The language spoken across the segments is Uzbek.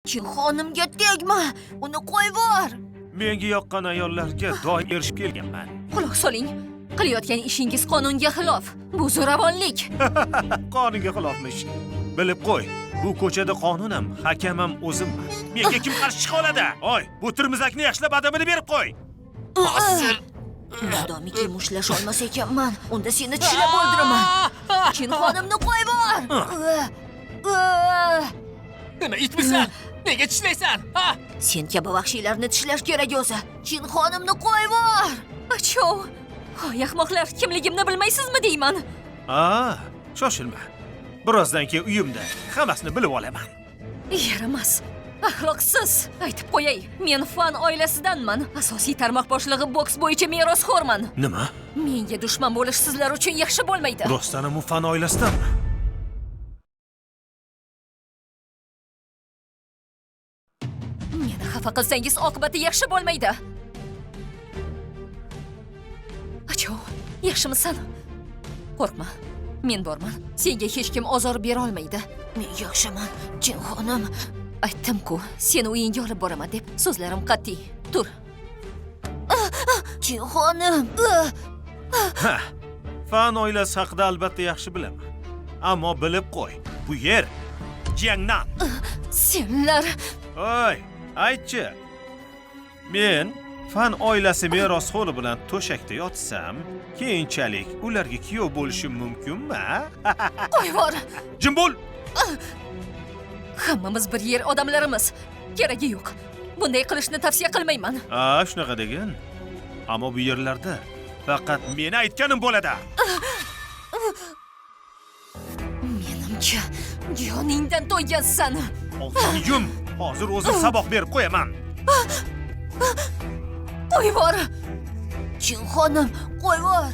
Xonimga tegma, uni qo'yib yubor. Menga yoqqan ayollarga doim erishib kelganman. Quloq soling. Qilayotgan ishingiz qonunga xilof. Bu zo'ravonlik. Qonunga xilofmish. Bilib qo'y, bu ko'chada qonun ham, hakam ham o'zimman. Menga kim qarshi chiqa oladi? Oy, bu tirmizakni yaxshilab adabini berib qo'y. Hozir Madomiki mushlash olmas ekanman, unda seni tishlab o'ldiraman. Xonimni qo'yib yubor. Nima itmisan? Nega tishlaysan? Ha? Sen kabi vahshiylarni tishlash kerak o'zi. Xonimni qo'yib yubor. Achov. Hoy ahmoqlar, kimligimni bilmaysizmi deyman? Shoshilma. Birozdan keyin uyimda hammasini bilib olaman. Yaramas. Axloqsiz. Aytib qo'yay, men fan oilasidanman. Asosiy tarmoq boshlig'i boks bo'yicha merosxo'rman. Nima? Menga dushman bo'lish sizlar uchun yaxshi bo'lmaydi. Rostdan ham u fan oilasidanmi? Meni xafa qilsangiz oqibati yaxshi bo'lmaydi. Achov, yaxshimisan? Qo'rqma. Men borman. Senga hech kim ozor bera olmaydi. Men yaxshiman, Jinxonim. Aytdim-ku, seni uyingga olib boraman deb. So'zlarim qat'iy. Tur. Jinxonim. Fan oilasi haqida albatta yaxshi bilaman. Ammo bilib qo'y, bu yer Jiangnan. Senlar Oy, aytchi. Men fan oilasi merosxo'ri bilan to'shakda yotsam, keyinchalik ularga kuyov bo'lishim mumkinmi? qo'yib yubor. Jim bo'l. Hammamiz bir yer odamlarimiz. Keragi yo'q. Bunday qilishni tavsiya qilmayman. Shunaqa degan. Ammo bu yerlarda faqat meni aytganim bo'ladi. Menimcha, joningdan to'ygansan. Og'zingni yum. Hozir o'zim saboq berib qo'yaman. Qo'yib yubor. Jinxonim, qo'yib yubor.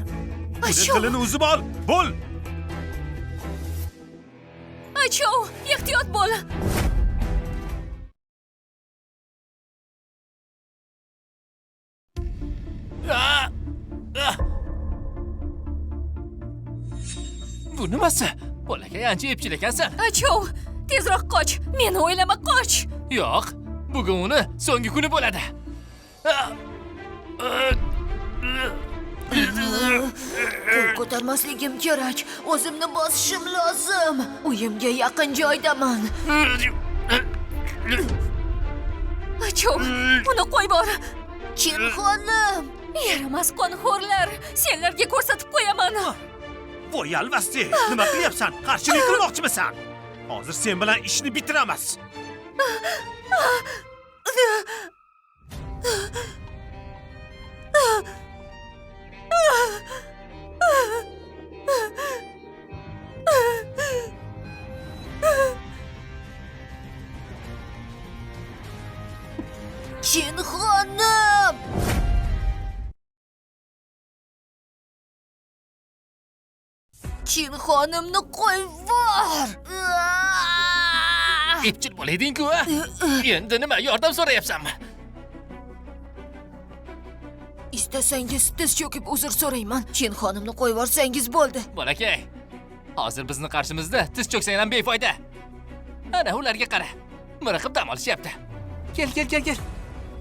Buni tilini uzib ol. Bo'l. Achov, ehtiyot bo'l. Bu nimasi? Bolakay ancha epchil ekansan. Achov, tezroq qoch. Meni o'ylama, qoch. Yo'q, bugun uni so'nggi kuni bo'ladi. Qo'l ko'tarmasligim kerak. O'zimni bosishim lozim. Uyimga yaqin joydaman. Achov, uni qo'yib yubor. Jinxonim. Yaramas qonxo'rlar. Senlarga ko'rsatib qo'yaman. Voy alvasti, nima qilyapsan? Qarshilik qilmoqchimisan? Hozir sen bilan ishni bitiramiz. Jinxonim. Jinxonimni qo'yib yubor. Epchil bo'layding-ku, ha? Endi nima, yordam so'rayapsanmi? Istasangiz tiz cho'kib uzr so'rayman. Jinxonimni qo'yib yuborsangiz bo'ldi. Bolakay, hozir bizni qarshimizda tiz cho'ksang ham befoyda. Ana ularga qara. Miriqib dam olishyapti. Kel.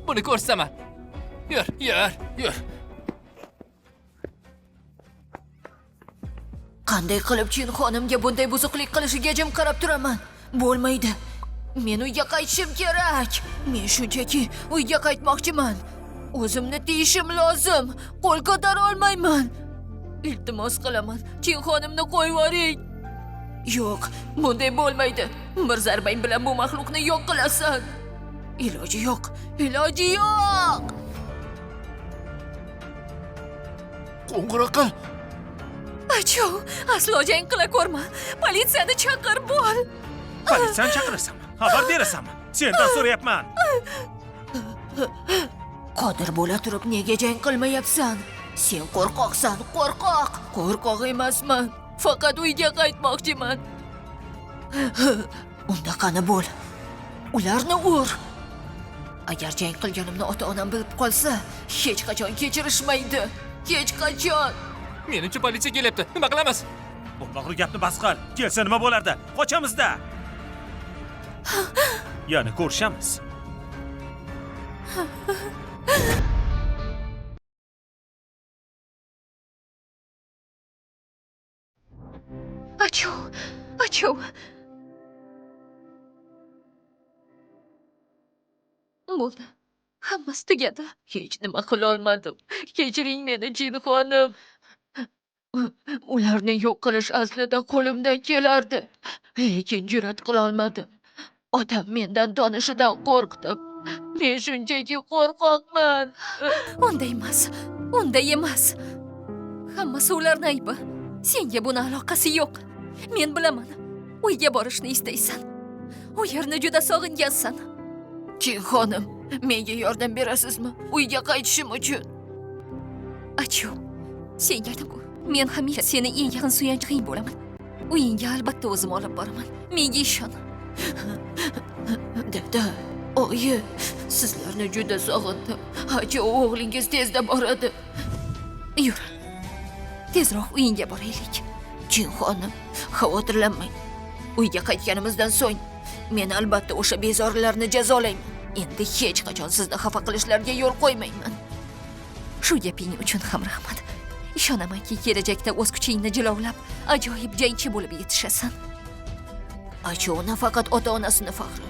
Buni ko'rsaman. Yur. Qanday qilib Jinxonimga bunday buzuqlik qilishiga jim qarab turaman. Bo'lmaydi. Men uyga qaytishim kerak. Men shunchaki uyga qaytmoqchiman. O'zimni tiyishim lozim. Qo'l ko'tara olmayman. Iltimos qilaman, Jinxonimni qo'yib yuboring. Yo'q, bunday bo'lmaydi. Bir zarbang bilan bu maxluqni yo'q qilasan. Iloji yo'q. Qo'ng'iroq qil. Achov, aslo jang qila ko'rma. Politsiyani chaqir bo'l. Politsiyani chaqirasanmi? Xabar berasanmi? Sendan so'rayapman. Qodir bo'la turib nega jang qilmayapsan? Sen qo'rqoqsan, qo'rqoq. Qo'rqoq emasman. Faqat uyga qaytmoqchiman. Unda qani bo'l. Ularni ur. Agar jang qilganimni ota-onam bilib qolsa, hech qachon kechirishmaydi. Hech qachon. Menimcha politsiya kelyapti. Nima qilamiz? Bu bag'ri gapni bas qil. Kelsa nima bo'lardi? Qochamiz-da. Yana ko'rishamiz. Achuv. Bo'ldi. Hammasi tugadi. Hech nima qila olmadim. Kechiring meni, Jinxonim. Ularni yo'q qilish aslida qo'limdan kelardi. Lekin jur'at qila olmadim. Odam mendan tonishidan qo'rqdim. Men shunchaki qo'rqoqman. Unday emas. Hammasi ularning aybi. Senga buni aloqasi yo'q. Men bilaman. Uyga borishni istaysan. U yerni juda sog'ingansan. Jinxonim, menga yordam berasizmi? Uyga qaytishim uchun. Achu, senga aytaman. Men hamisha seni eng yaqin suyanchig'ing bo'laman. Uyingga albatta o'zim olib boraman. Menga ishon. Dada, oyi, sizlarni juda sog'indim. Achu, o'g'lingiz tezda boradi. Yur. Tezroq uyingga boraylik. Jinxonim, xavotirlanmang. Uyga qaytganimizdan so'ng men albatta o'sha bezorilarni jazolayman. Endi hech qachon sizni xafa qilishlarga yo'l qo'ymayman. Shu gaping uchun ham rahmat. Ishonamanki, kelajakda o'z kuchingni jilovlab, ajoyib jangchi bo'lib yetishasan. Achu nafaqat ota-onasini faxri,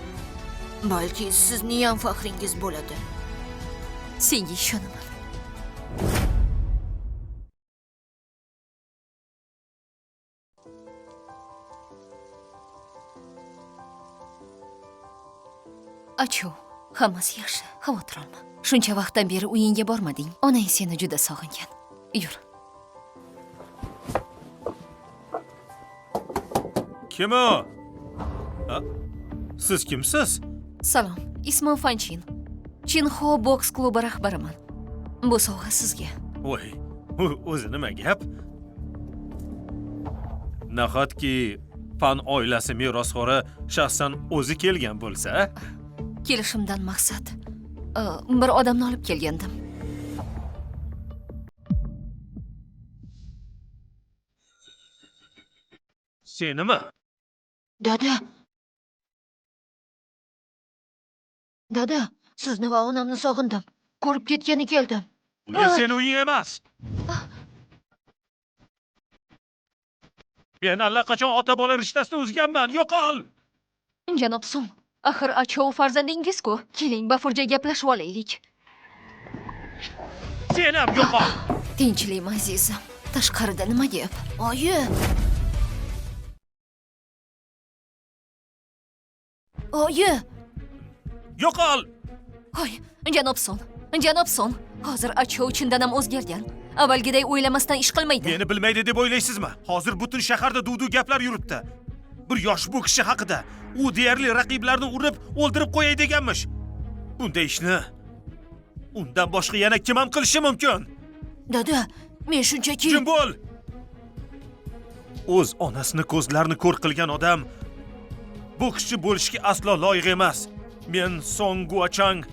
balki sizning ham faxringiz bo'ladi. Senga ishonaman. Achu, hammasi yaxshi, xavotir olma. Shuncha vaqtdan beri uyingga bormading. Onang seni juda sog'ingan. Yur. Kim o? Siz kimsiz? Salom, ismim Fanchin. Jinxo boks klubi rahbariman. Bu sovg'a sizga. Voy, o'zi nima gap? Nahotki Fan oilasi merosxo'ri shaxsan o'zi kelgan bo'lsa? Kelishimdan maqsad bir odamni olib kelgandim. Senimi? Dada, sizni va onamni sog'indim. Ko'rib ketgani keldim. Men seni uying emas. Men allaqachon ota-bola rishtasini uzganman. Yo'qol! Janob Sum, axir Achov farzandingiz-ku. Keling, bafurja gaplashib olaylik. Sen ham yo'qol! Tinchlikmi, azizim? Tashqarida nima gap? Oyi! Oyi! Yo'qol! Hoy, Janob Son, hozir Achov chindan ham o'zgargan. Avvalgiday o'ylamasdan ish qilmaydi. Meni bilmaydi deb o'ylaysizmi? Hozir butun shaharda duv-duv gaplar yuribdi. Bir yosh bu kishi haqida. U deyarli raqiblarni urib, o'ldirib qo'yay deganmish. Bunday ishni undan boshqa yana kim ham qilishi mumkin? Dada, men shunchaki... Jim bo'l! O'z onasini ko'zlarini ko'r qilgan odam bokschi bo'lishga aslo loyiq emas. Men Song Guochang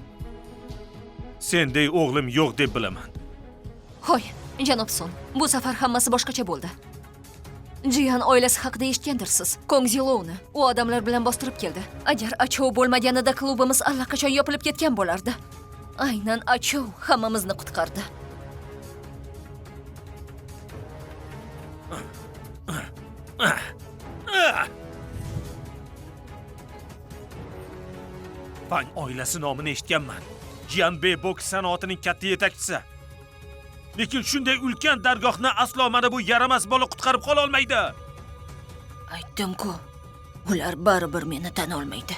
senday o'g'lim yo'q deb bilaman. Hoy, Janob Son, bu safar hammasi boshqacha bo'ldi. Jiyan oilasi haqida eshitgandirsiz. Kong Zilovni u odamlar bilan bostirib keldi. Agar Achov bo'lmaganida klubimiz allaqachon yopilib ketgan bo'lardi. Aynan Achov hammamizni qutqardi. Fan oilasi nomini eshitganman. Jianbei boks sanoatining katta yetakchisi. Lekin shunday ulkan dargohni aslo mana bu yaramas bola qutqarib qola olmaydi. Aytdim-ku, ular baribir meni tan olmaydi.